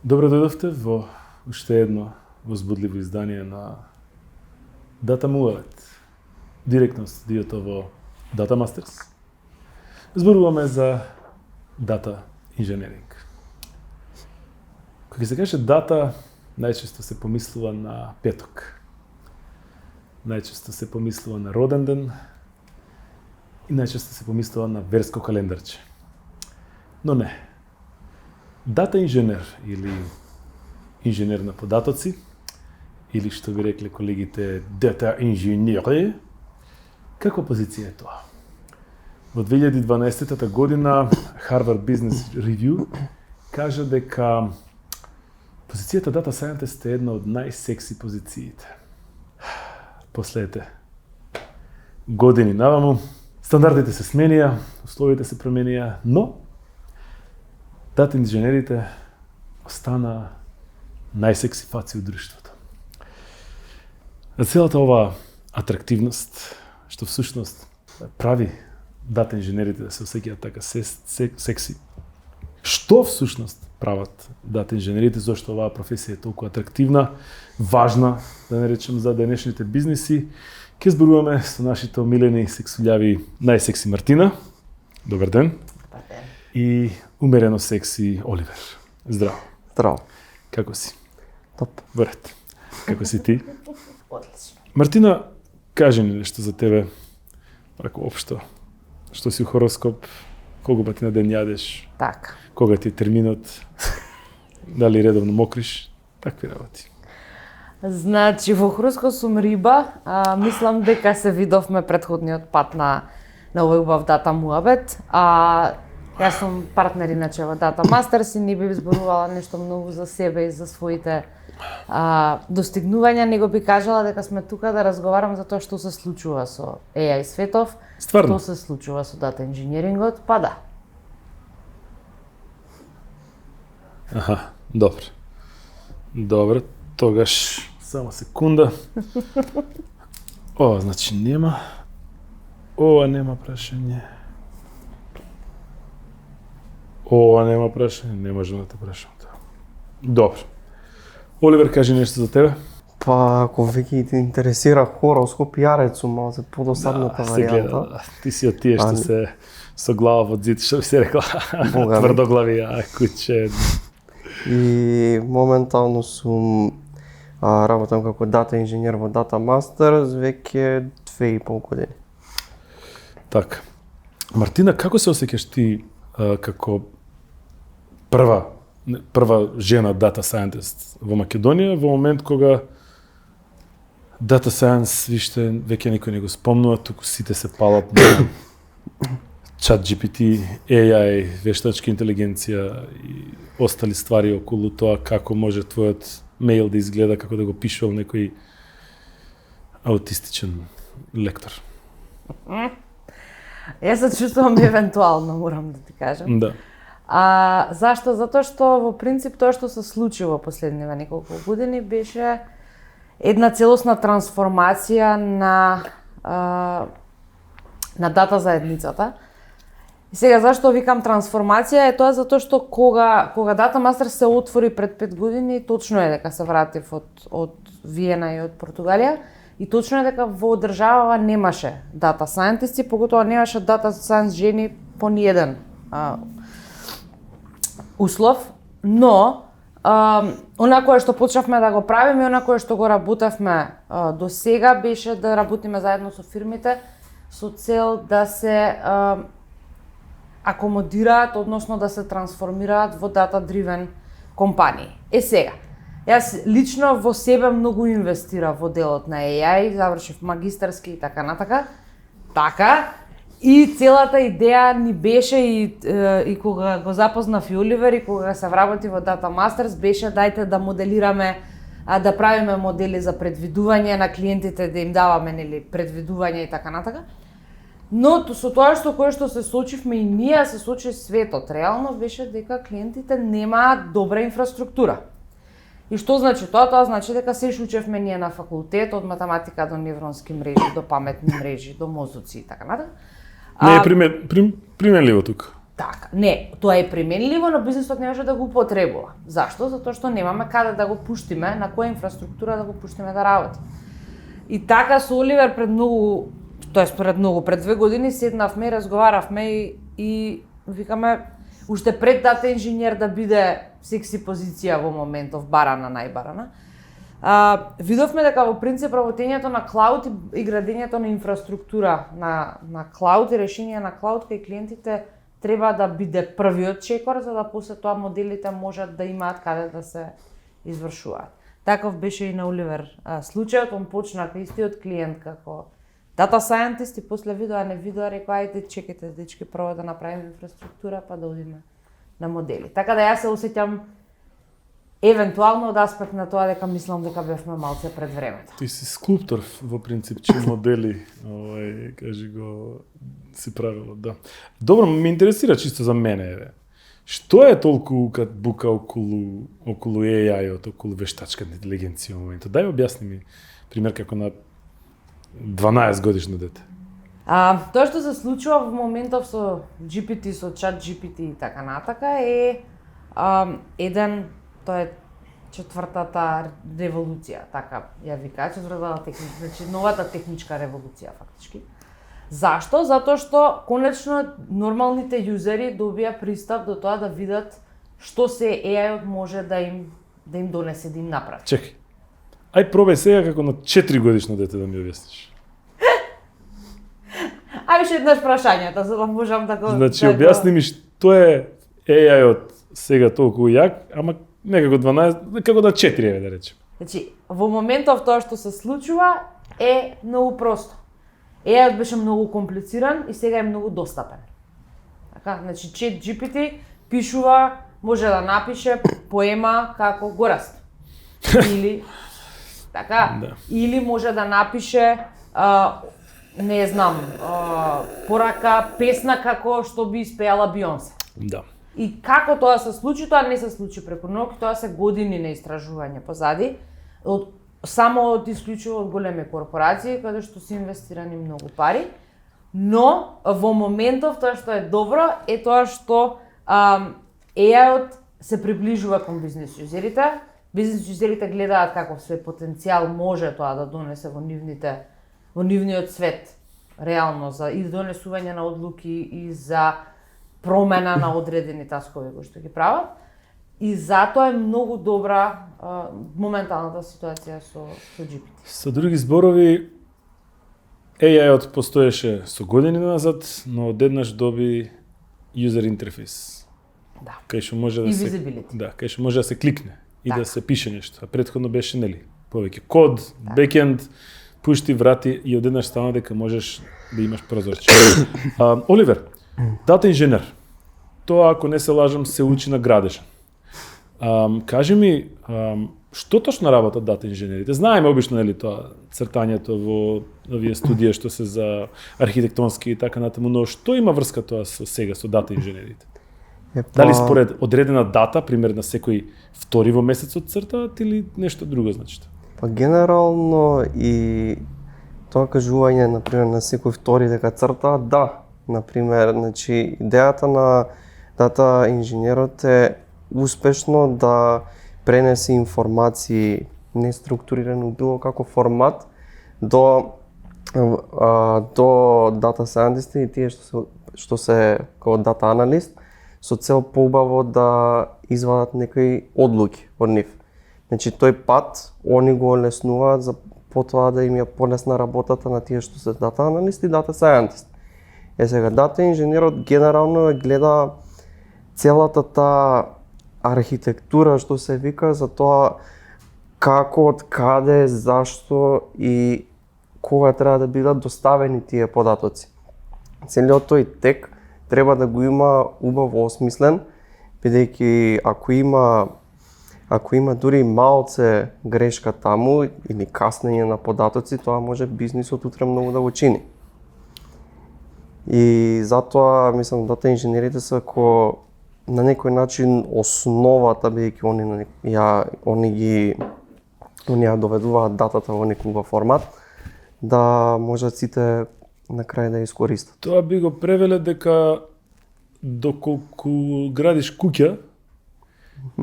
Добро дојдовте во уште едно возбудливо издание на Data Muavet. Директно студиото во Data Masters. Зборуваме за Data Engineering. Кога се каже дата, најчесто се помислува на петок. Најчесто се помислува на роден ден и најчесто се помислува на верско календарче. Но не. Дата инженер или инженер на податоци, или што би рекле колегите дата инженери, каква позиција е тоа? Во 2012 година Harvard Business Review кажа дека позицијата Data Scientist е една од најсекси позициите. Последните години наваму, стандардите се сменија, условите се променија, но дата инженерите остана најсекси фаци од друштвото. За целата оваа атрактивност, што всушност прави дата инженерите да се осеќаат така секси, што всушност прават дата инженерите, зашто оваа професија е толку атрактивна, важна, да не речем, за денешните бизниси, ќе зборуваме со нашите омилени сексулјави најсекси Мартина. Добар ден. Добар ден. И умерено секси Оливер. Здраво. Здраво. Како си? Топ. Вред. Како си ти? Одлично. Мартина, кажи ни нешто за тебе, рако општо. Што си у хороскоп, колку пати на ден јадеш, Така. кога ти е терминот, дали редовно мокриш, такви работи. Значи, во хороскоп сум риба, мислам дека се видовме претходниот пат на овој убав Data Muavet, јас сум партнер иначе во Data Masters и не би зборувала нешто многу за себе и за своите достигнувања, него би кажала дека сме тука да разговарам за тоа што се случува со AI светов, Стварно? што се случува со дата инженерингот, па да. Аха, добро. Добро, тогаш само секунда. Ова значи нема. Ова нема прашање. Ова нема прашање, не можам да те прашам тоа. Добро. Оливер, кажи нешто за тебе. Па, ако веќе те интересира хороскоп, јарец сум малку за подосадната се гледа, варијанта. да. Ти си од тие што се со глава во зид, што би се рекла, Бога ми. тврдоглави, куќе. И моментално сум работам како дата инженер во Data Masters веќе 2,5 години. Така. Мартина, како се осеќаш ти како прва жена дата scientist во Македонија во момент кога data science виште веќе никој не го спомнува, туку сите се палат на ChatGPT, AI, вештачка интелигенција и остали ствари околу тоа како може твојот мејл да изгледа, како да го пишувал некој аутистичен лектор. Јас се чувствувам евентуално, морам да ти кажам. Да. Зашто? Затоа што во принцип тоа што се случи во последниве неколку години беше една целосна трансформација на дата заедницата. И сега зашто викам трансформација е тоа затоа што кога Data Master се отвори пред 5 години, точно е дека се вратив од Виена и од Португалија, и точно е дека во државава немаше data scientists, поготоа немаше data science жени по ниеден услов, но она кое што почнавме да го правиме и она кое што го работевме до сега беше да работиме заедно со фирмите со цел да се акомодираат, односно да се трансформираат во data-driven компании. Сега, јас лично во себе многу инвестирав во делот на AI, завршив магистарски и така натака. Така, и целата идеја ни беше и кога го запознав и Оливер и кога се вработи во Data Masters беше дајте да моделираме, да правиме модели за предвидување на клиентите, да им даваме нели предвидување и така натака. Но со тоа што се случивме и ние, се случи светот, реално беше дека клиентите немаат добра инфраструктура. И што значи тоа? Тоа значи дека се учевме ние на факултет, од математика до невронски мрежи, до паметни мрежи, до мозоци и така натака. Не е применливо тука. Така, не, тоа е применливо, но бизнисот не може да го употребува. Зашто? Затоа што немаме каде да го пуштиме, на која инфраструктура да го пуштиме да работи. И така со Оливер пред 2 години седнавме и разговаравме и викаме уште пред дата инженер да биде секси позиција во моментов, барана, најбарана. Видовме дека во принцип работењето на клауд и градењето на инфраструктура на клауд и решение на клауд кај клиентите треба да биде првиот чекор, за да после тоа моделите можат да имаат каде да се извршуваат. Таков беше и на Оливер случајот, он почна кај истиот клиент како дата scientist и после видоа не видоа, рекоа ајде чекайте дечки прво да направиме инфраструктура па да одиме на модели. Така да јас се осеќам евентуално од аспект на тоа дека мислам дека бевме малце пред времето. Ти си скулптор во принцип, че модели, кажи го, си правило, да. Добро, ме интересира чисто за мене, еве. Што е толку бука околу AI-от, околу вештачката интелигенција во моментот? Дај објасни ми пример како на 12 годишно дете. Тоа што се случува во моментов со GPT, со чат GPT и така натака е тоа е четвртата револуција, така ја викаат, значи новата техничка револуција фактички. Зашто? Затоа што конечно нормалните јузери добија пристап до тоа да видат што се AI-от може да им донесе, да им направи. Чекај. Ај пробај сега како на 4 годишно дете да ми објасниш. Ај уште еднаш прашањето, за да можам да го... Значи, објасни ми што е AI-от сега толку јак, ама не како 12, како да 4 еве да речем. Значи, во моментов тоа што се случува е многу просто. AI-от беше многу комплициран и сега е многу достапен. Така, значи ChatGPT пишува, може да напише поема како Гораст. Или така, да. Или може да напише не знам, порака песна како што би испеала Бионсе. Да. И како тоа се случи, тоа не се случи преку ноќ, тоа се години на истражување позади, само од исклучиво од големи корпорации, каде што се инвестирани многу пари, но во моментов тоа што е добро е тоа што AI-от се приближува кон бизнис јузерите. Бизнис јузерите гледаат каков све потенцијал може тоа да донесе во нивниот свет, реално за и донесување на одлуки и за промена на одредени таскови кои што ги прават. И затоа е многу добра моменталната ситуација со GPT. Со други зборови, AI-от постоеше со години назад, но одеднаш доби user interface. Да. Кај што може да И се visibility. Да, кај што може да се кликне и Така. да се пише нешто. А претходно беше нели повеќе код, бекенд, пушти врати и одеднаш стана дека можеш да имаш прозорче. Оливер, дата инженер. Тоа ако не се лажам се учи на Градежан. Кажи ми, што точно работат дата инженерите? Знаеме обично нели тоа цртањето во овие студија што се за архитектонски и така натаму, но што има врска тоа со сега со дата инженерите? Дали според одредена дата, пример на секој втори во месецот цртаат или нешто друго значи? Па генерално и тоа кажување на пример на секој втори дека цртаат, да. На пример, значи идејата на дата инженерот е успешно да пренесе информации неструктурирано било како формат до дата scientist и тие што се како дата аналист со цел поубаво да извадат некои одлуки од нив. Значи тој пат они го олеснуваат за потоа да им ја полесна работата на тие што се дата аналист и дата scientist. Сега дата инженерот генерално гледа целата таа архитектура што се вика за тоа како, од каде, зашто и кога треба да бидат доставени тие податоци. Целиот тој тек треба да го има убаво осмислен, бидејќи ако има дури малце грешка таму или каснење на податоци, тоа може бизнисот утре многу да го чини. И затоа мислам дата инженерите се како на некој начин основата, бидејќи они ја доведуваат датата во некој формат, да можат сите на крај да ја искористат. Тоа би го превеле дека доколку градиш куќа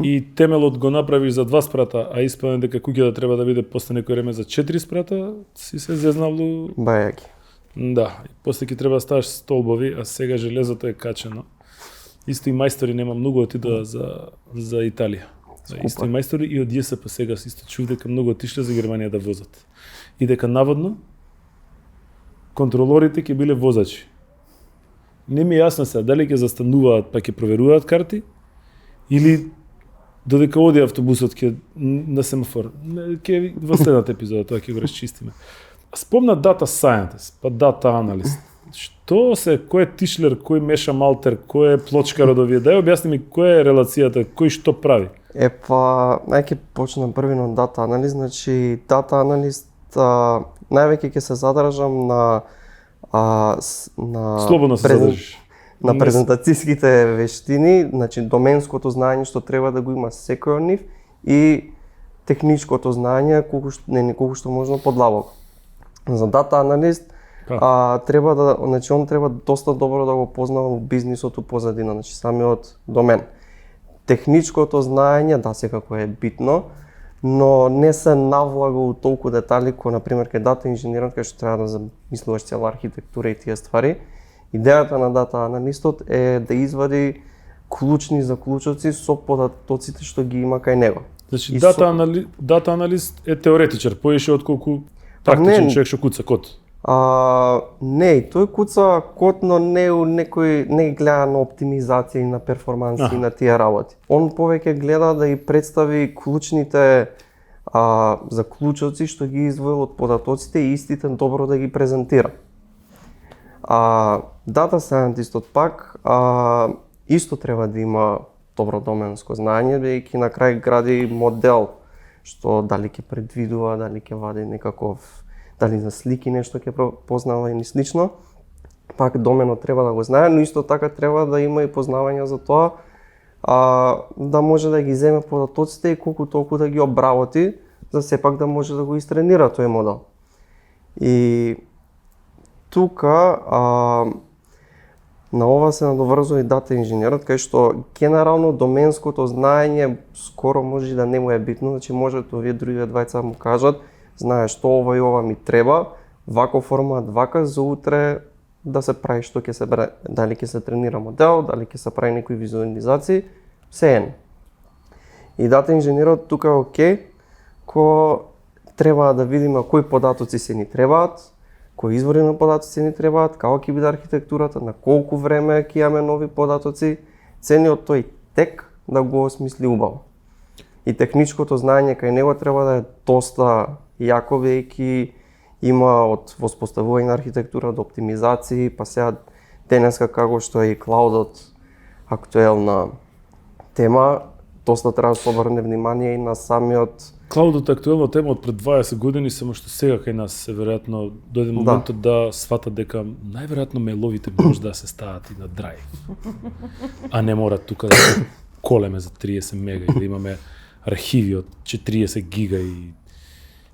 и темелот го направиш за 2 спрата, а испадне дека куќата треба да биде после некој време за 4 спрата, си се зезнавлу. Бајаки. Да, и после ќе треба да ставаш столбови, а сега железото е качено. Исто и мајстори нема многу отидоа за Италија. Исто и мајстори и од ЈСП сега исто чув дека многу отишле за Германија да возат. И дека наводно контролорите ќе биле возачи. Не ми е јасно сега дали ќе застануваат па ќе проверуваат карти или додека оди автобусот ќе на семафор. Ќе во следната епизода тоа ќе го расчистиме. Спомна дата scientist, па дата аналист. Што се, кој е Тишлер, кој Меша Малтер, кој е плочкар од овие? Дај објасни ми која е релацијата, кој што прави? Најќе почнам први на дата аналист, значи дата аналист највеќе ќе се задржам на Слободно се задржиш. На презентацијските вештини, значи доменското знаење што треба да го има секој од нив и техничкото знаење колку што можно подлабоко. За дата аналист треба да, значи он треба доста добро да го познава бизнисот позадина, значи самиот домен. Техничкото знаење, да, секако е битно, но не се навлага у толку детали кој на пример кај дата инженерот кај што треба да замислуваш цела архитектура и тие ствари. Идејата на дата аналистот е да извади клучни заклучоци со податоците што ги има кај него. Значи дата аналист е теоретичар, поише отколку практичен човек што куца код. Не, тој куца код, но не гледа на оптимизација и на перформанси и на тие работи. Он повеќе гледа да и представи клучните заклучоци што ги извоил од податоците и истите добро да ги презентира. Дата scientistот пак исто треба да има добро доменско знаење, бидејќи на крај гради модел што дали ќе предвидува, дали ќе вади некаков, дали за слики нешто ќе познава и слично. Пак доменот треба да го знае, но исто така треба да има и познавање за тоа да може да ги земе податоците и колку толку да ги обработи, за сепак да може да го истренира тој модел. И тука на ова се надоврзува и дата инженерот, кај што генерално доменското знаење скоро може да не му е битно, значи може овие другите двајца му кажат, знаеш што ова и ова ми треба, вако формат, вака за утре да се прави што ќе се дали ќе се тренира модел, дали ќе се прави некои визуализации, сеен. И дата инженерот тука е окей, ко треба да видиме кои податоци се ни требаат, кои извори на податоци ни требаат, како ќе биде архитектурата, на колку време ќе имаме нови податоци, цениот тој тек да го осмисли убаво. И техничкото знаење кај него треба да е доста јако, бидејќи има од воспоставување на архитектура до оптимизации, па сега денеска како што е и клаудот актуелна тема, доста треба да се обрне внимание и на самиот. Клаудот е актуелна тема од пред 20 години, само што сега кај нас се веројатно дојде моментот да сватат дека најверојатно мејловите може да се стават и на драйв. А не мора тука да се колеме за 30 мега и да имаме архиви од 40 гига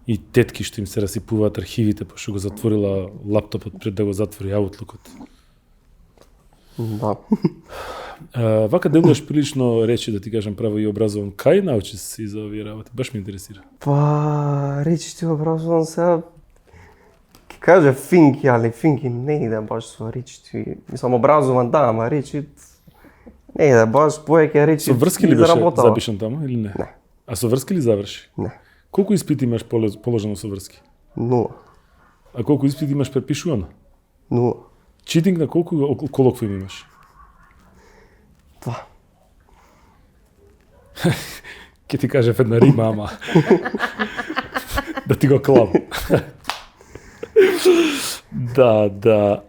и тетки што им се расипуваат архивите пошто го затворила лаптопот пред да го затвори Outlookот. Да. Вака делуваш прилично речи, да ти кажам право и образован. Кај научи си за овие работи? Баш ме интересира. Па, речи образован сега ќе кажа финки, али финки не иде баш со речи. Мислам образован да, ама речи не иде баш повеќе речи. Со врски ли беше запишан таму или не? Не. А со врски ли заврши? Не. Колку испити имаш положено со врски? 0. А колку испити имаш препишувано? 0. Читинг на колку колоквиум имаш? 2. Ке ти кажев една рима, ама да ти го клам. Да.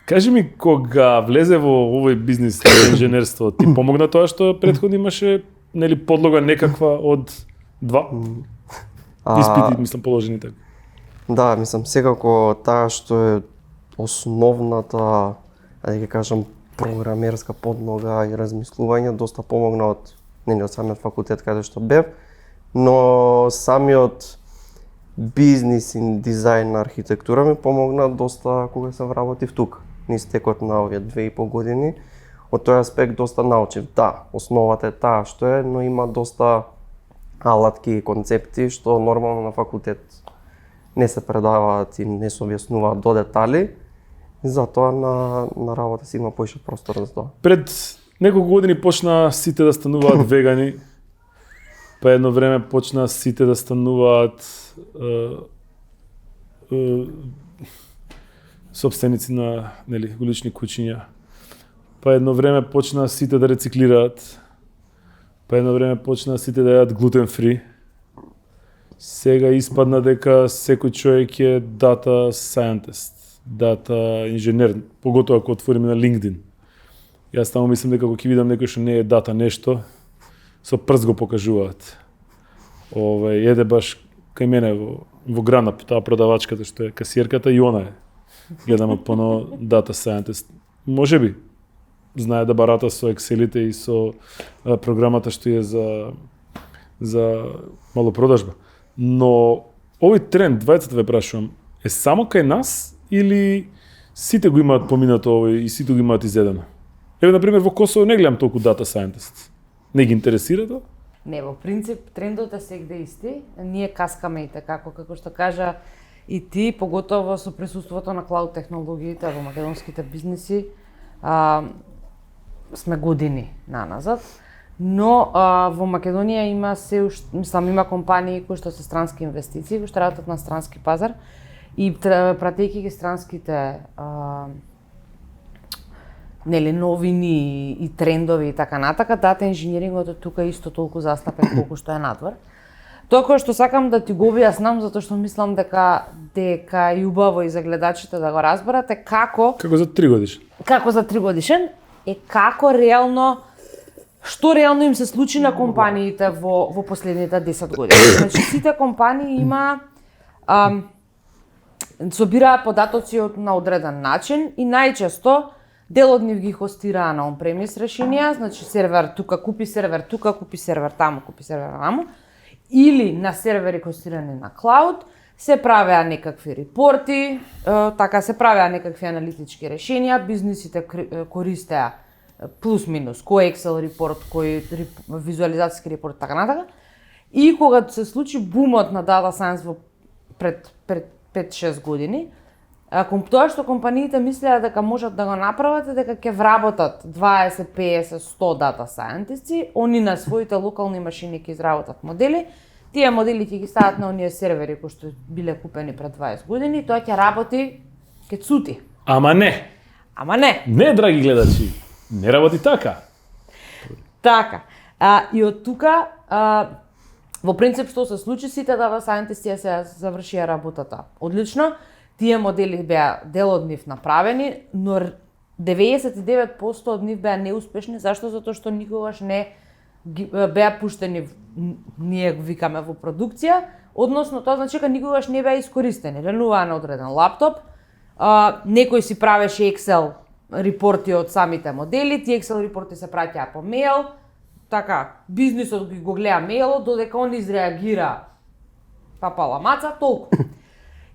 Кажи ми, кога влезе во овој бизнис на инженерство, ти помогна тоа што претходно имаше нели подлога некаква од 2 испити, мислам, положени така? Да, мислам, секако таа што е основната, да ќе кажам, програмерска подлога и размислување доста помогна од самиот факултет каде што бев, но самиот бизнис и дизајн на архитектура ми помогна доста кога се вработив тука. низ текот на овие 2,5 години. Од тој аспект доста научив. Да, основата е таа што е, но има доста алатки и концепти што нормално на факултет не се предаваат и не се објаснуваат до детали. Затоа на работа си има поише простор за тоа. Пред неколку години почна сите да стануваат вегани, па едно време почна сите да стануваат собственици на улични куќиња. Па едно време почна сите да рециклираат. Па едно време почна сите да јадат глутен фри. Сега испадна дека секој човек е дата scientist, дата инженер, поготоа ако отвориме на LinkedIn. Јас таму мислам дека ако ќе видам некој што не е дата нешто, со прст го покажуваат. Еде баш кај мене во Гранап, таа продавачката што е касиерката и она е. Гледам поно дата scientist. Може би знае да барата со екселите и со програмата што е за малопродажба. Но овој тренд, двајцата ве прашувам, е само кај нас или сите го имаат поминато овој и сите го имаат изедено? Еве, например, во Косово не гледам толку дата scientist. Не ги интересира тоа? Не, во принцип трендот е сегде исти. Ние каскаме и така, како што кажа и ти, поготово со присуството на клауд технологиите во македонските бизниси, сме години наназад. Но во Македонија има има компании кои што се странски инвестиции, кои што работат на странски пазар и пратејќи ги странските новини и трендови и така натака, дата инженерингот е тука исто толку застапен колку што е надвор. Тоа кое што сакам да ти го објаснам, затоа што мислам дека е убаво и за гледачите да го разберат, е како за 3 годишен. Како за 3 годишен е како реално што реално им се случи на компаниите во последните 10 години. Значи сите компании собираат податоци на одреден начин и најчесто дел од нив ги хостираа на on-premise решенија, значи сервер тука, купи сервер тука, купи сервер таму, купи сервер таму, или на сервери хостирани на клауд, се правеа некакви репорти, така се правеа некакви аналитички решенија, бизнисите користеа плюс-минус, кој Excel репорт, кој визуализацијски репорт, така натака. И кога се случи бумот на Data Science во пред 5-6 години, тоа што компаниите мислеа дека можат да го направат е дека ќе вработат 20, 50, 100 Data Scientists, они на своите локални машини ќе изработат модели, тие модели ќе ги стават на оние сервери кои што биле купени пред 20 години, тоа ќе работи, ќе цути. Ама не! Не, драги гледачи! Не работи така. Така. И од тука, во принцип што се случи, сите Data Scientists се завршија работата одлично. Тие модели беа дел од нив направени, но 99% од нив беа неуспешни. Зашто? Затоа што никогаш не беа пуштени, ние го викаме, во продукција, односно тоа значи дека никогаш не беа искористени. Ленуваа на одреден лаптоп, некој си правеше Excel репорти од самите модели, тие Excel репорти се праќаа по мејл, така, бизнисот го гледа мејлот, додека он изреагира папала маца, толку.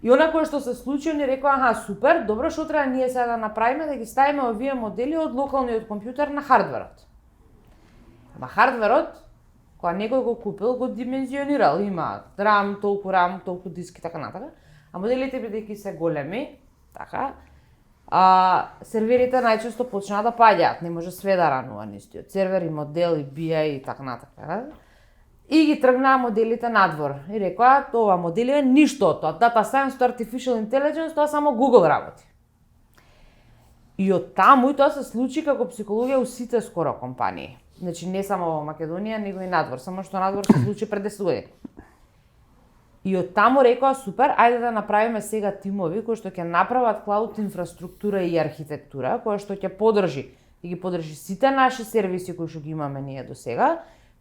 И она кое што се случи, ни рекоа, супер, добро, што треба ние сега да направиме, да ги ставиме овие модели од локалниот компјутер на хардверот. Ама хардверот, кога некој го купил, го димензионирал, има RAM, толку диски, така натака, а моделите бидејќи се големи, така, серверите најчесто почнаа да паѓаат, не може све да ранува истиот сервер и модел и BI и така натака. И ги тргнаа моделите надвор и рекоа, ова модели е ништо од тоа, Data Science, Artificial Intelligence, тоа само Google работи. И од таму и тоа се случи како психологија у сите скоро компании. Значи не само во Македонија, него и надвор, само што надвор се случи пред 10 години. И од таму рекоа, супер, ајде да направиме сега тимови кои што ќе направат клауд инфраструктура и архитектура, која што ќе подржи и ги подржи сите наши сервиси кои што ги имаме ние до сега,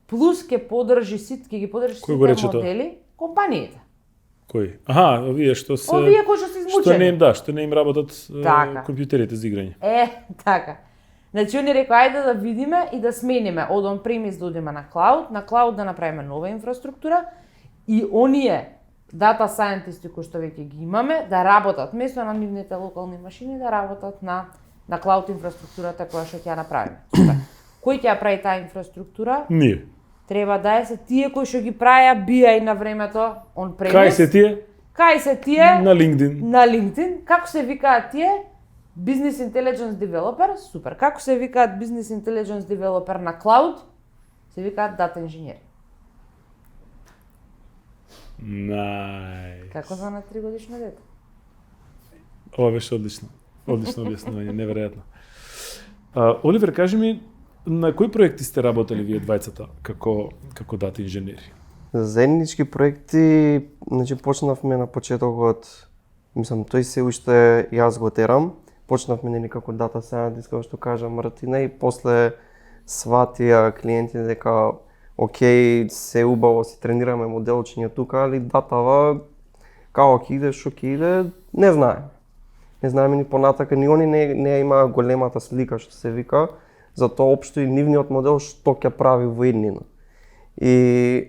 плюс ќе ги подржи сите модели, компаниите. Кои? Овие што се... Овие кои што се измучени. Што не им работат компјутерите за играње. Така. Значи, они рекоа, ајде да видиме и да смениме од on-premise да одиме на клауд да направиме нова инфраструктура и оние дата сајентисти кои што веќе ги имаме да работат место на нивните локални машини да работат на клауд инфраструктурата која што ќе ја направиме. Супер. Кој ќе ја прави таа инфраструктура? Ние. Треба да се тие кои што ги праја бија и на времето он премес. Кај се тие? Кај се тие? На LinkedIn. На LinkedIn. Како се викаат тие? Business Intelligence Developer. Супер. Како се викаат Business Intelligence Developer на Cloud? Се викаат Data Engineer. Како звана 3-годишно дете? Ова беше одлично. Одлично објаснување, неверојатно. Оливер, кажи ми, на кои проекти сте работели вие двајцата како дата инженери? Заеднички проекти, значи почнавме на почетокот, мислам, тој се уште јас го терам. Почнавме нели како дата scientist, како што кажа Мартина, и после сватија клиенти дека окей, се убаво си тренираме моделчење тука, али датава како ќе иде, што ќе иде, не знаеме. Не знаеме ни понатака, ни они не има големата слика што се вика, затоа општо и нивниот модел што ќе прави во иднина. И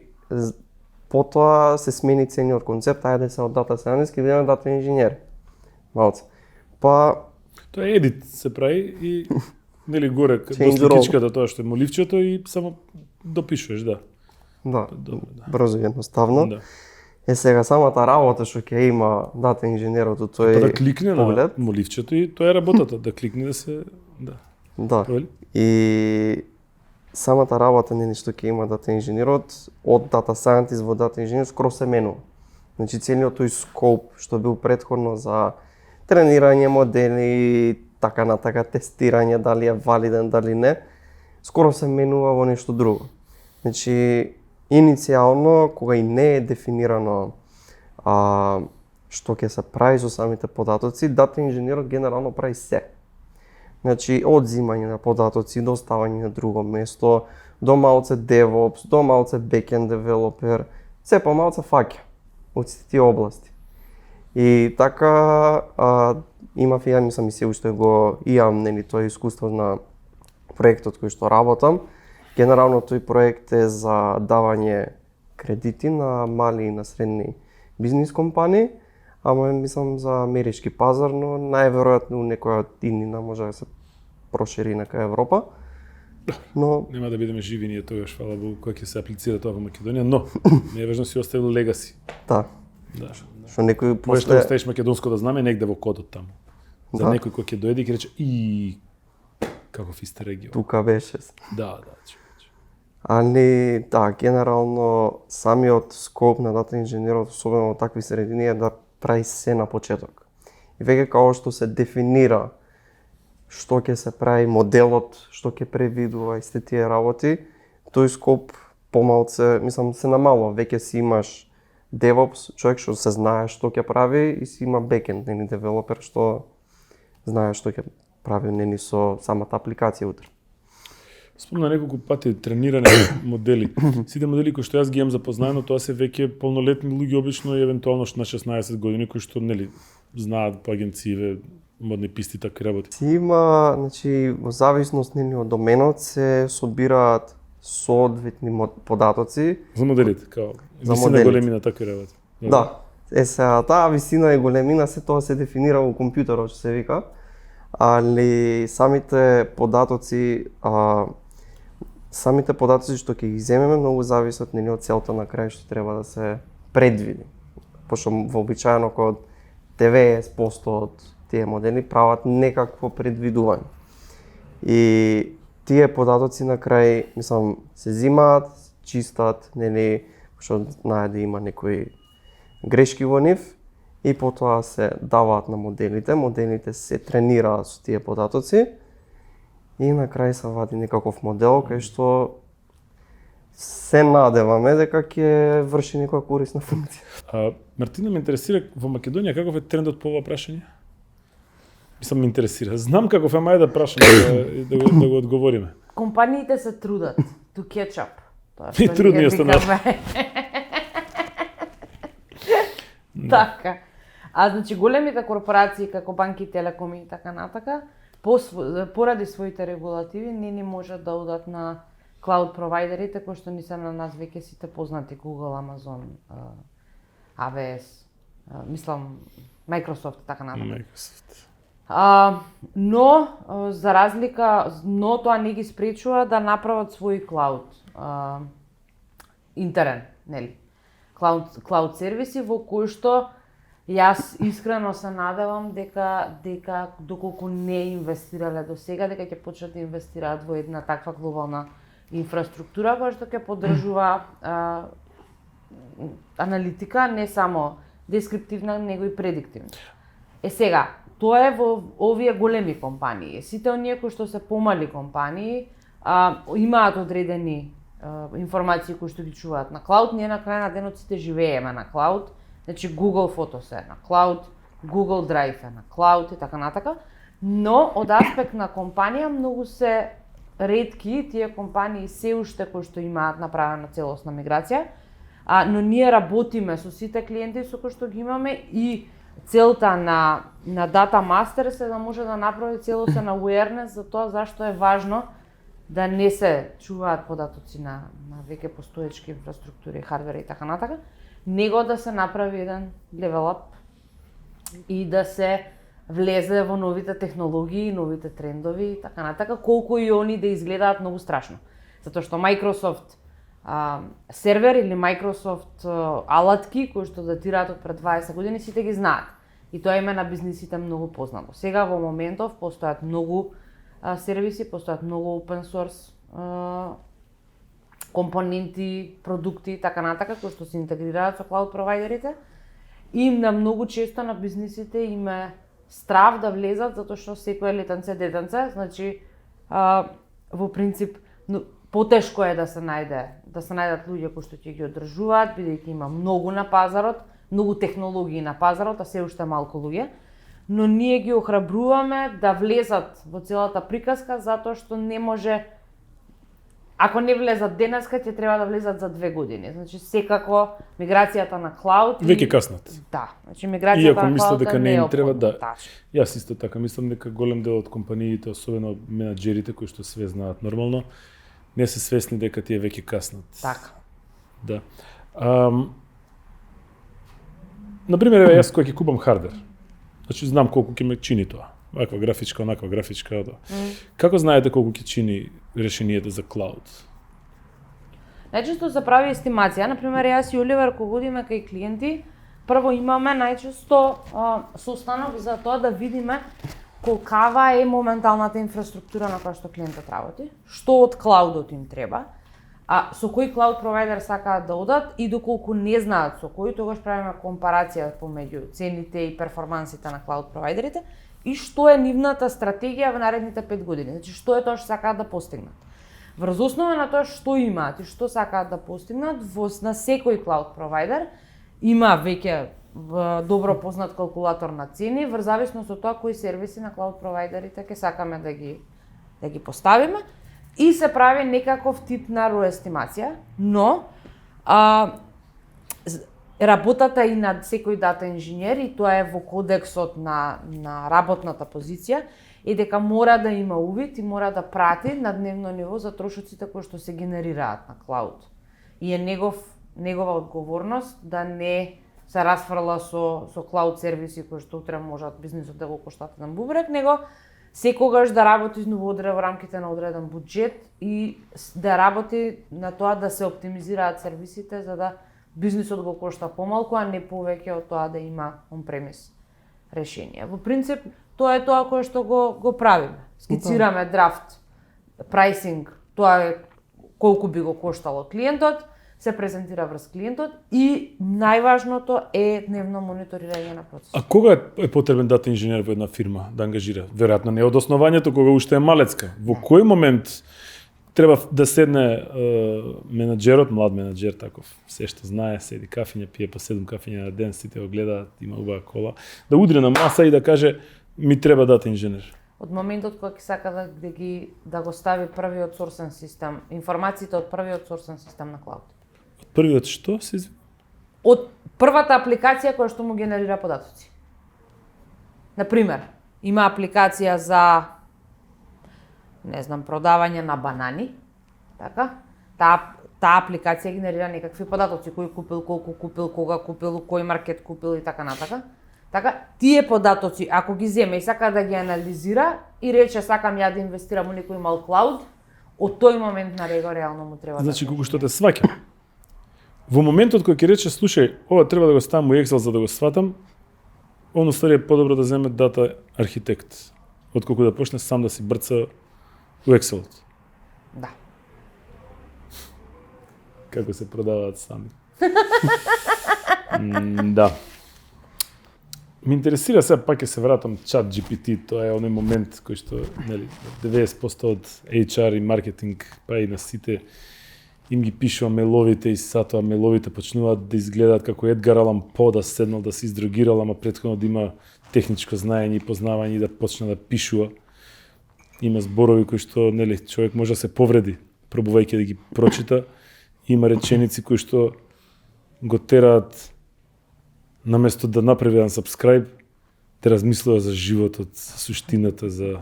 потоа се смени цениот концепт, ајде се од дата scientist ќе бидеме дата инженер. Малце. Па Тоа е едит се прави и нели горе до сликичката тоа што е моливчето и само допишуваш, да. Да, Добро, да. брзо и едноставно. Да. Сега самата работа што ќе има дата инженерот од тој Па да кликне поглед. на моливчето и тоа е работата, да кликне да се Да. Провели? И самата работа нели што ќе има дата инженерот од дата scientist во дата инженер скоро се менува. Значи целиот тој скоп што бил претходно за тренирање модели, така натака тестирање дали е валиден дали не, скоро се менува во нешто друго. Значи иницијално кога и не е дефинирано што ќе се прави со самите податоци, дата инженерот генерално прави се. Значи од земање на податоци до ставање на друго место, до малце DevOps, до малце backend developer, се помалце фаќа од сите тие области. И така имав ја, мислам и се уште го имам нели тоа искуство на проектот кој што работам. Генерално тој проект е за давање кредити на мали и на средни бизнис компании, ама мислам за амерички пазар, но најверојатно некоја од иднина може да се прошири на кај Европа. Но нема да бидеме живи ние тогаш, фала Богу, кога ќе се аплицира тоа во Македонија, но не е важно си оставил легаси. да, Да. што некој После после оставиш македонското знаме негде во кодот таму. За Да. некој кој ќе доеде и ќе рече и каков истер регион. тука беше. Да, човече. Али да, генерално самиот скоп на дата инженерот, особено во такви средини, е да прави се на почеток. И веќе као што се дефинира што ќе се прави моделот, што ќе превидува и сите тие работи, тој скоп помалце, мислам, се намалува. Веќе си имаш DevOps, човек што се знае што ќе прави, и си има backend, нели, девелопер што знае што ќе прави, нели, со самата апликација утре. Спомна неколку пати трениране модели. Сите модели кои што јас ги имам запознаено, тоа се веќе полнолетни луѓе, обично и евентуално на 16 години, кои што нели знаат по агенциите, модни писти, такви работи. Си има, значи, во зависност нели од доменот се собираат соодветни податоци. За моделите, као За висина, моделите. големина, такви работи. Да. Сега таа висина и големина се тоа се дефинира во компјутерот, што се вика. Али самите податоци што ќе ги земеме многу зависат нели од целта на крај што треба да се предвиди. Пошто вообичаено околу 90% од тие модели прават некакво предвидување. И тие податоци на крај, мислам, се зимаат, чистат, нели, што знае да има некои грешки во нив, и потоа се даваат на моделите, моделите се тренираат со тие податоци и на крај се вади некаков модел кај што се надеваме дека ќе врши некоја корисна функција. Мартина, ме интересира во Македонија каков е трендот по ова прашање? Мислам, ме интересира. Знам каков е, мај да прашам да го одговориме. Компаниите се трудат to catch up. Тоа И трудни ние станат. викаме. Така. Значи големите корпорации како банки, телекоми и така натака, поради своите регулативи не ни можат да одат на клауд провайдерите кои што ни се на нас веќе сите познати, Google, Amazon, AWS, мислам Microsoft и така натаму. Microsoft. Но за разлика, но тоа не ги спречува да направат свој клауд интерен, нели? Клауд сервиси во кои што јас искрено се надевам дека доколку не инвестирале до сега, дека ќе почнат да инвестираат во една таква глобална инфраструктура која што ќе поддржува аналитика, не само дескриптивна, него и предиктивна. Сега, тоа е во овие големи компании. Сите оние кои што се помали компании имаат одредени информации кои што ги чуваат на клауд. Ние на крај на денот сите живееме на клауд. Значи Google Photos е на клауд, Google Drive е на клауд и така натака. Но од аспект на компанија многу се ретки тие компании се уште кои што имаат направена целосна миграција. Но ние работиме со сите клиенти со кои што ги имаме и целта на Data Masters е да може да направи целосен awareness за тоа зашто е важно да не се чуваат податоци на веќе постоечки инфраструктури, хардвери и така натака, него да се направи еден level up и да се влезе во новите технологии, новите трендови и така натака, колку и они да изгледаат многу страшно. Затоа што Microsoft сервер или Microsoft алатки кои што датираат од пред 20 години, сите ги знаат. И тоа име на бизнисите многу познато. Сега во моментов постојат многу сервиси, постојат многу open source компоненти, продукти и така натака кои што се интегрираат со клауд провайдерите. И на многу често на бизнисите им е страв да влезат затоа што секој летенце детенце, значи во принцип потешко е да се најдат луѓе кои што ќе ги одржуваат, бидејќи има многу на пазарот, многу технологии на пазарот, а се уште малку луѓе. Но ние ги охрабруваме да влезат во целата приказка затоа што не може, ако не влезат денеска, ќе треба да влезат за 2 години. Значи секако миграцијата на клауд Веќе каснат. Да, значи миграцијата Иако на мислам клауд дека не им треба да. Тачно. Јас исто така мислам дека голем дел од компаниите, особено менаџерите кои што све знаат нормално, не се свесни дека тие веќе каснат. Така. Да. Например, јас кога ќе купам хардвер, значи знам колку ќе ме чини тоа. Ваква графичка, онаква графичка. Како знаете колку ќе чини решението за клауд? Најчесто се прави естимација. Например, јас и Оливер кога одиме кај клиенти, прво имаме најчесто состанок за тоа да видиме колкава е моменталната инфраструктура на која што клиентот работи, што од клаудот им треба, со кој клауд провайдер сакаат да одат и доколку не знаат со кој, тогаш правиме компарација помеѓу цените и перформансите на клауд провайдерите и што е нивната стратегија во наредните 5 години. Значи што е тоа што сакаат да постигнат. Врз основа на тоа што имаат и што сакаат да постигнат, на секој клауд провайдер има веќе добро познат калкулатор на цени, врз зависност од тоа кои сервиси на клауд провайдерите ќе сакаме да ги поставиме и се прави некаков тип на роестимација, но работата и на секој дата инженер, и тоа е во кодексот на работната позиција, е дека мора да има увид и мора да прати на дневно ниво за трошоците кои што се генерираат на клауд. И е негова одговорност да не се расфрла со клауд сервиси кои што утре можат бизнисот да го коштат на бубрек, него секогаш да работи во рамките на одреден буџет и да работи на тоа да се оптимизираат сервисите за да бизнисот го кошта помалку, а не повеќе од тоа да има on-premise решение. Во принцип, тоа е тоа кое што го правиме. Скицираме драфт, прайсинг, тоа е колку би го коштало клиентот, се презентира врз клиентот и најважното е дневно мониторирање на процесот. А кога е потребен дата инженер во една фирма да ангажира? Веројатно не од основањето, кога уште е малецка. Во кој момент треба да седне менаџерот, млад менаџер таков, се што знае, седи кафење, пие по 7 кафења на ден, сите го гледаат, има убава кола, да удри на маса и да каже ми треба дата инженер? Од моментот кога ќе сака да го стави првиот сорсен систем, информациите од првиот сорсен систем на клауд. Првиот што се извини? Од првата апликација која што му генерира податоци. Например, има апликација за продавање на банани, така? таа апликација генерира некакви податоци, кој купил, колку купил, кога купил, кој маркет купил и така натака. Така, тие податоци, ако ги земе и сака да ги анализира и рече сакам ја да инвестирам у некој мал клауд, од тој момент на него реално му треба Значи, да колку што те сваќам. Во моментот кој ќе рече, слушај, ова треба да го ставам у Excel за да го сватам, он уствари е подобро да земе дата архитект, отколку да почне сам да си брца у Excel. Да. Како се продаваат сами. Да. Ме интересира сега, пак ќе се вратам чат GPT, тоа е оној момент кој што, нели, 90% од HR и маркетинг, па и на сите им ги пишува меловите и сатоа меловите почнуваат да изгледаат како Едгар Алан По да седнал да се издрогирал, ама претходно да има техничко знаење и познавање и да почне да пишува. Има зборови кои што, нели, човек може да се повреди пробувајќи да ги прочита. Има реченици кои што го тераат наместо да направи еден subscribe, да размислува за животот, за суштината, за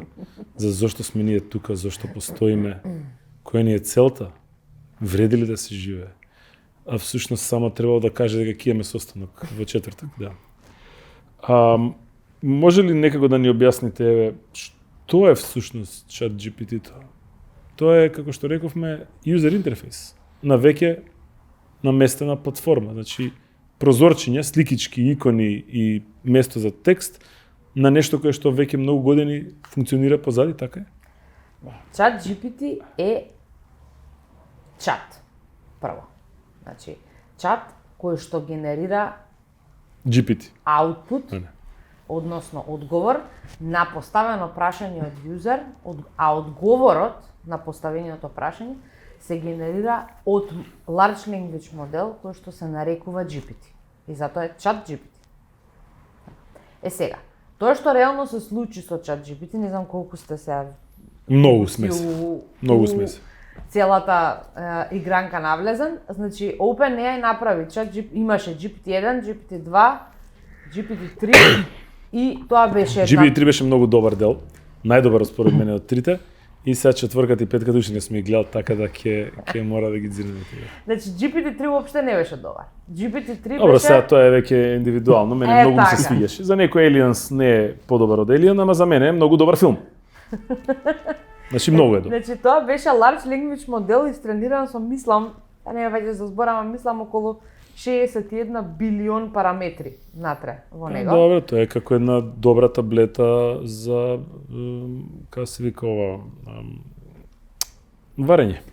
зошто сме ние тука, зошто постоиме, која ни е целта, вреди ли да се живее. А всушност само требало да каже дека ќе имаме состанок во четвртак, да. Може ли некако да ни објасните, еве, што е всушност чат GPT-то? Тоа е, како што рековме, user interface на веќе наместена платформа, значи прозорчиња, сликички, икони и место за текст на нешто кое што веќе многу години функционира позади, така е? Чат GPT е чат, прво. Значи, чат кој што генерира GPT. output, односно одговор на поставено прашање од юзер, а одговорот на поставеното прашање се генерира од large language модел кој што се нарекува GPT. И затоа е чат GPT. Сега, тоа што реално се случи со чат GPT, не знам колку сте се Многу сме се. Многу сме се. Целата игранка навлезен, значи OpenAI направи чат GPT, имаше GPT-1, GPT-2, GPT-3 и тоа беше GPT-3 беше многу добар дел, најдобар според мене од трите. И сега четврката и петката уште не сме ги гледал, така да ќе мора да ги дзирнеме тие. Значи GPT-3 воопште не беше добар. GPT-3 Добро, беше... сега тоа е веќе индивидуално, мене многу ми се така. свиѓаше. За некој Aliens не е подобар од Alien, ама за мене е многу добар филм. Значи многу е добар. Значи тоа беше large language модел истрениран со, мислам, не веќе за збор, ама мислам околу 61 билион параметри натре во него. Добро, тоа е како една добра таблета за, како се вика ова, варење.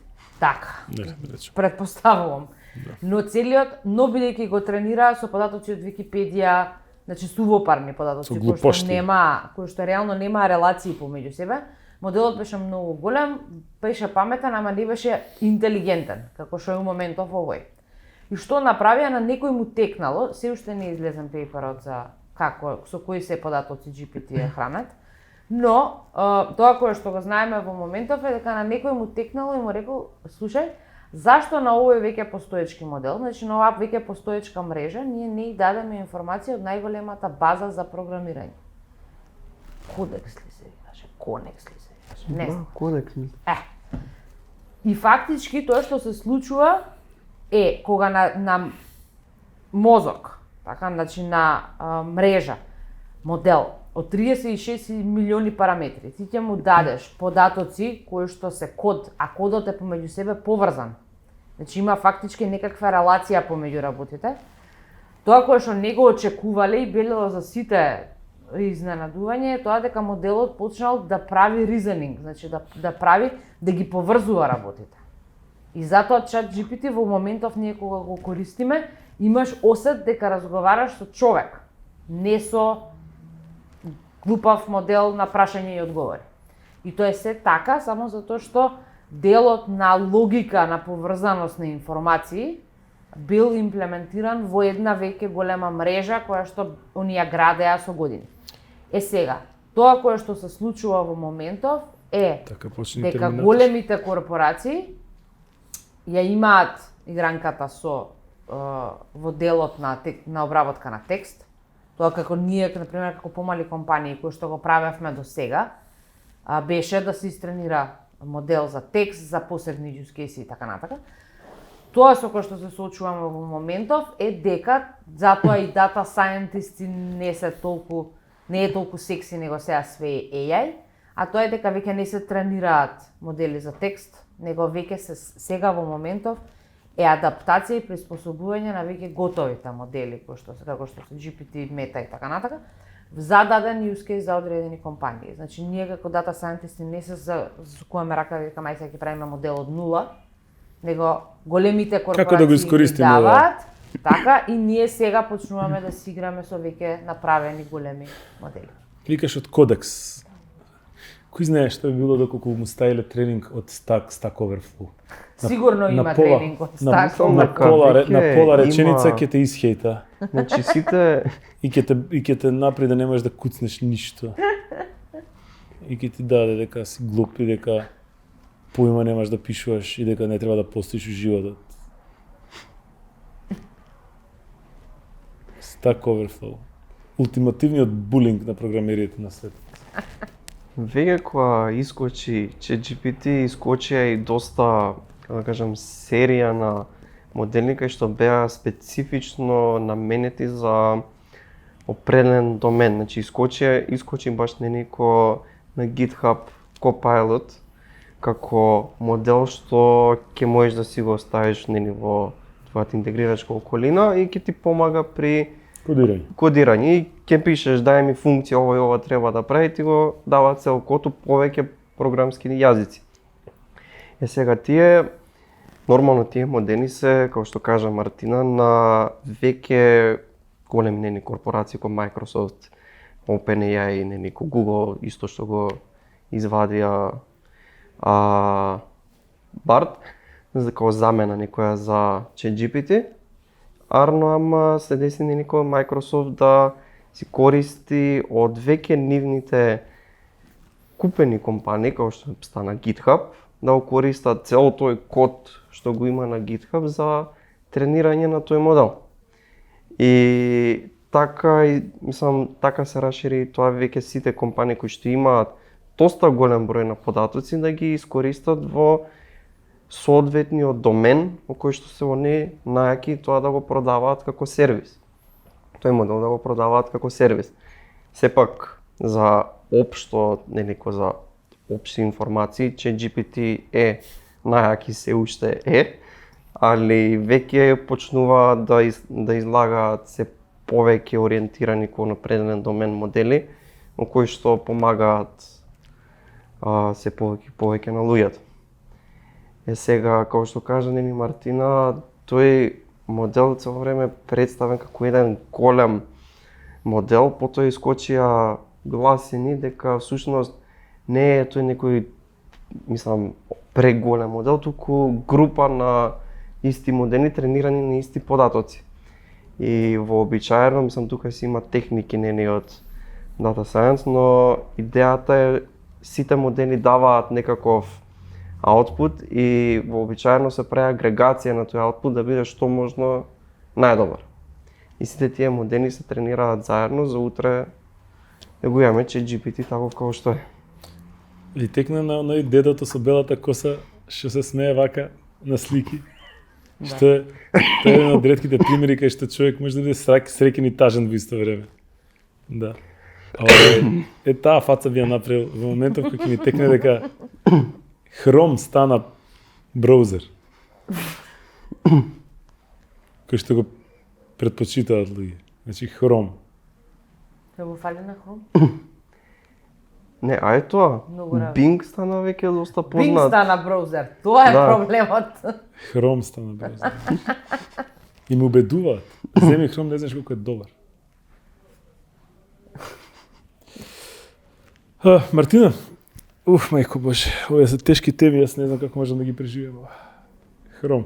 Така. Не, речем. Предпоставувам. Но бидејќи го тренира со податоци од Википедија, значи сувопарни податоци Со кои што глупошти. кои што реално нема релации помеѓу себе, моделот беше многу голем, беше паметен, ама не беше интелигентен, како што е у моментов овој. И што направија, на некој му текнало, се уште не излезен пејперот за како, со кои се податоци GPT е хранат, но тоа кое што го знаеме во моментов е дека на некој му текнало и му рекол, слушај, зашто на овој веќе постоечки модел, значи на оваа веќе постоечка мрежа, ние не и дадеме информација од најголемата база за програмирање. Кодекс ли се викаше? Конекс ли се викаше? Не знам. Кодекс. И фактички тоа што се случува е кога на мозок, така, значи на мрежа, модел од 36 милиони параметри, ти ќе му дадеш податоци кои што се код, а кодот е помеѓу себе поврзан. Значи има фактички некаква релација помеѓу работите. Тоа кое што не го очекувале и било за сите изненадување е тоа дека моделот почнал да прави reasoning, значи да ги поврзува работите. И затоа чат GPT во моментов ние кога го користиме, имаш осет дека разговараш со човек, не со глупав модел на прашање и одговори. И тоа е се така само затоа што делот на логика на поврзаност на информации бил имплементиран во една веќе голема мрежа која што оние градеа со години. Сега, тоа кое што се случува во моментов е Така почни дека Терминатор. големите корпорации ја имаат игранката со во делот на обработка на текст. Тоа како ние, например, како помали компании кои што го правевме до сега, беше да се истренира модел за текст, за посебни use case и така натака. Тоа со кое што се соочуваме во моментов е дека затоа и дата scientists не е толку секси, него сега све е AI, а тоа е дека веќе не се тренираат модели за текст, него веќе сега во моментов е адаптација и приспособување на веќе готовите модели, како што се GPT, Meta и така натака, за даден use case за одредени компании. Значи, ние како data scientists не се засукуваме ракави дека мај сега ќе правиме модел од нула, него големите корпорации дават, така, и ние сега почнуваме да си играме со веќе направени големи модели. Викаш од кодекс. Кој знае што би било доколку му ставиле тренинг од Stack Overflow? Сигурно има тренинг од Stack Overflow. На пола реченица ќе те исхејта. Значи сите И ќе те напри да не можеш да куцнеш ништо. И ќе ти даде дека си глуп и дека поима немаш да пишуваш и дека не треба да постоиш во животот. Stack Overflow. Ултимативниот булинг на програмериите на светот. веќе кога искочи ChatGPT, искочија и доста, како да кажам, серија на модели кои што беа специфично наменети за определен домен. Значи искочи баш на GitHub Copilot како модел што ќе можеш да си го ставиш во твојата интегрирачка околина и ќе ти помага при кодирање. И ќе пишеш дај ми функција ова и ова треба да прави, ти го дава целокото повеќе програмски јазици. Сега нормално тие модели се, како што кажа Мартина, на веќе големи корпорации како Microsoft, OpenAI, како Google, исто што го извадија Bard, како замена некоја за ChatGPT. Ама се деси некој Microsoft да си користи од веќе нивните купени компании, како што стана GitHub, да го користат цел тој код што го има на GitHub за тренирање на тој модел. И така се расшири тоа веќе сите компании кои што имаат доста голем број на податоци да ги искористат во соодветниот домен во кој што се они најаки тоа да го продаваат како сервис. Тој модел да го продаваат како сервис. Сепак за општо, за општи информации, ChatGPT е најаки се уште е, али веќе почнува да излагаат се повеќе ориентирани кон определен домен модели, во кои што помагаат се повеќе на луѓето. Сега, како што кажа Мартина, тој модел цело време представен како еден голем модел, потоа искочија гласини дека всушност не е тој некој, преголем модел, туку група на исти модели тренирани на исти податоци. И вообичаено, тука си има техники од Data Science, но идејата е сите модели даваат некаков аутпут и вообичаено се прави агрегација на тој аутпут да биде што можно најдобар. И сите тие модели се тренираат заедно за утре да го имаме ChatGPT таков како што е. И текна на дедото со белата коса што се смее вака на слики. Да. Што е еден од ретките примери кај што човек може да биде среќен и тажен во исто време. Да. Таа фаца би ја направил во моментов кога ќе ми текне дека Chrome стана браузер. Кој што го предпочитаат луѓе. Значи Chrome. Те го фали на Chrome? Не, тоа. Bing стана веќе доста познат. Bing стана браузер. Тоа е проблемот. Chrome стана браузер. И ме убедуваат. Земи Chrome, не знаеш колку е добар. Мартина, мајко Боже, овие се тешки теми, јас не знам како можам да ги преживеам. Chrome.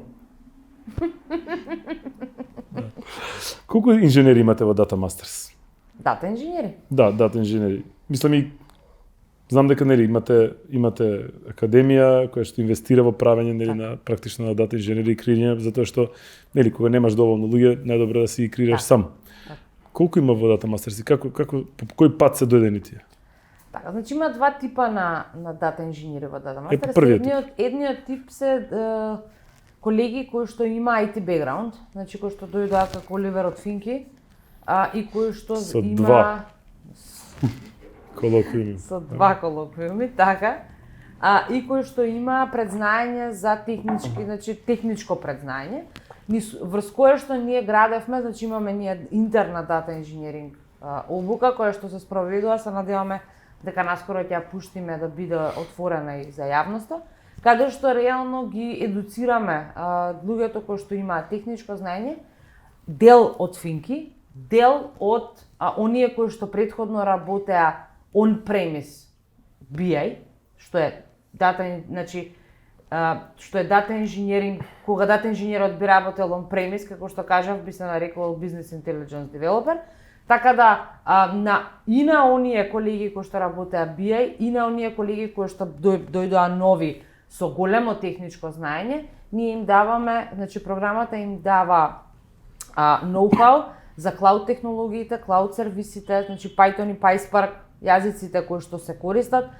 Да. Колку инженери имате во Data Masters? Дата инженери? Да, дата инженери. Мислам и знам дека имате академија која што инвестира во правење на практично на дата инженери и креирање, затоа што кога немаш доволно луѓе, најдобро да си ги креираш сам. Колку има во Data Masters и како по кој пат се дојдени тие? Така, значи има два типа на дата инженери во Data Masters. Едниот тип се колеги кои што има IT background, значи кои што дојдоа како Оливер од Финки, и кои што Со има два. Колоквиуми. со два колоквиуми, така. И кои што има предзнаење за технички, значи техничко предзнаење, врз кое што ние градевме, значи имаме ние интерна дата инженеринг обука која што се спроведува, се надеваме дека наскоро ќе ја пуштиме да биде отворена и за јавноста, каде што реално ги едуцираме луѓето кои што имаат техничко знаење, дел од Финки, дел од оние кои што претходно работеа on-premise BA, што е дата, значи што е дата инженеринг, кога дата инженерот би работел on-premise, како што кажав, би се нарекувал Business Intelligence Developer, така да и на оние колеги кои што работеа BA, и на оние колеги кои што дојдоа нови со големо техничко знаење, ние им даваме, значи програмата им дава ноу-хау за клауд технологиите, клауд сервисите, значи Python и PySpark, јазиците кои што се користат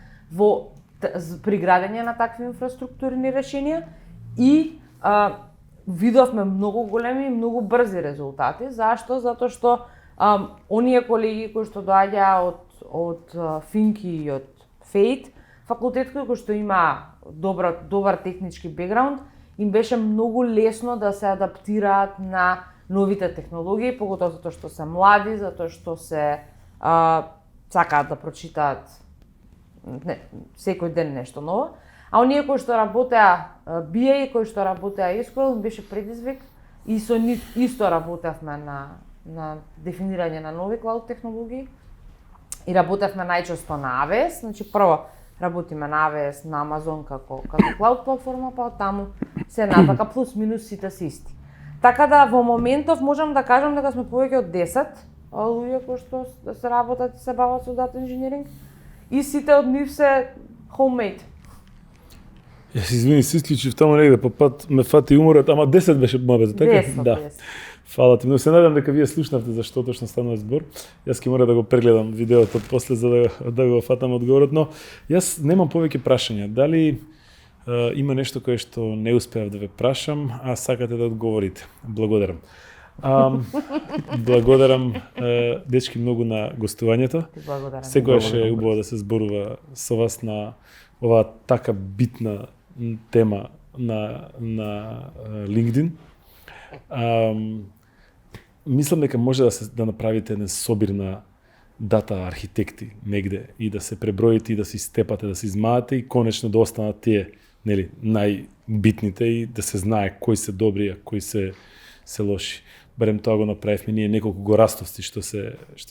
при градење на такви инфраструктурни решенија и видовме многу големи и многу брзи резултати. Зашто? Затоа што оние колеги кои што доаѓаа од Финки и од Фейт, факултет кој што има добар технички бекграунд, им беше многу лесно да се адаптираат на новите технологии, поготово затоа што се млади, затоа што се сакаат да прочитаат секој ден нешто ново. А оние кои што работеа BA, кои што работеа SQL, беше предизвик и со нив исто работевме на дефинирање на нови клауд технологии и работевме најчесто на AWS, значи прво работиме на AWS, на Amazon како клауд платформа, па таму се натака плюс минус сите се исти. Така да во моментов можам да кажам дека сме повеќе од 10 луѓе кои што се работат и се бават со дата инженеринг и сите од нив се homemade. Јас извини, се исклучив таму негде, па пат ме фати уморот, ама 10 беше мобето, така? 10, Да. 10. Фала ти, но се надам дека вие слушнавте за што точно станува збор. Јас ќе мора да го прегледам видеото после за да го фатам одговорот, но јас немам повеќе прашања. Дали има нешто кое што не успеав да ве прашам, а сакате да одговорите? Благодарам. Благодарам дечки многу на гостувањето. Благодарам. Секогаш е убаво да се зборува со вас на оваа така битна тема на LinkedIn. Мислам дека може да направите еден собир на дата архитекти негде и да се преброите и да се истепате, да се измаате и конечно да останат тие, нели, најбитните и да се знае кои се добри, а кои се лоши. Барем тоа го направивме ние неколку го растовци што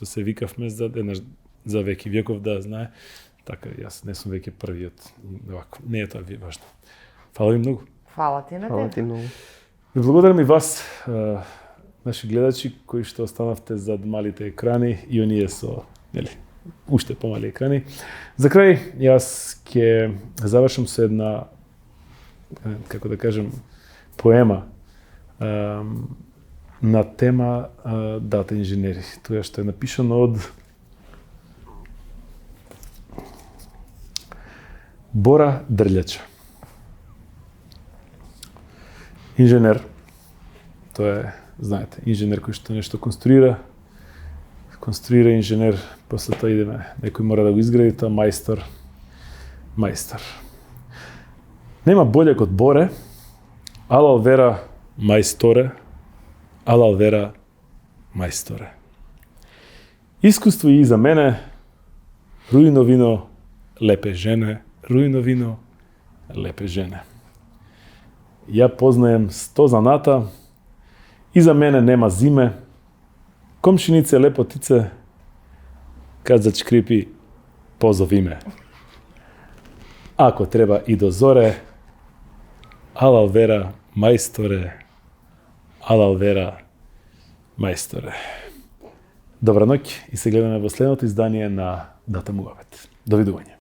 се викавме за веки веков да знае. Така јас не сум веќе првиот. Овако, не е тоа ви важно. Фала ви многу. Фала ти на Фала те. ти многу. Ви благодарам и вас, наши гледачи, кои што останавте зад малите екрани и оние со, нели, уште помали екрани. За крај, јас ќе завршам со една, како да кажем, поема на тема дата инженери. Тоа што е напишано од Бора Дрљача. Инженер, тоа е, знаете, инженер кој што нешто конструира инженер, после тоа идеме, некој мора да го изгради, тоа мајстор. Нема боле од Боре, алал вера мајсторе, алал вера мајсторе. Искуство и за мене, рујно вино, лепе жене, рујно вино, лепе жене. Ја познаем 100 заната, и за мене нема зиме, комшинице лепотице, кад зачкрипи, позови ме. Ако треба и до зоре, алал вера мајсторе, алал вера мајсторе. Добра ноќ и се гледаме во следното издание на Дата Муабет. Довидување.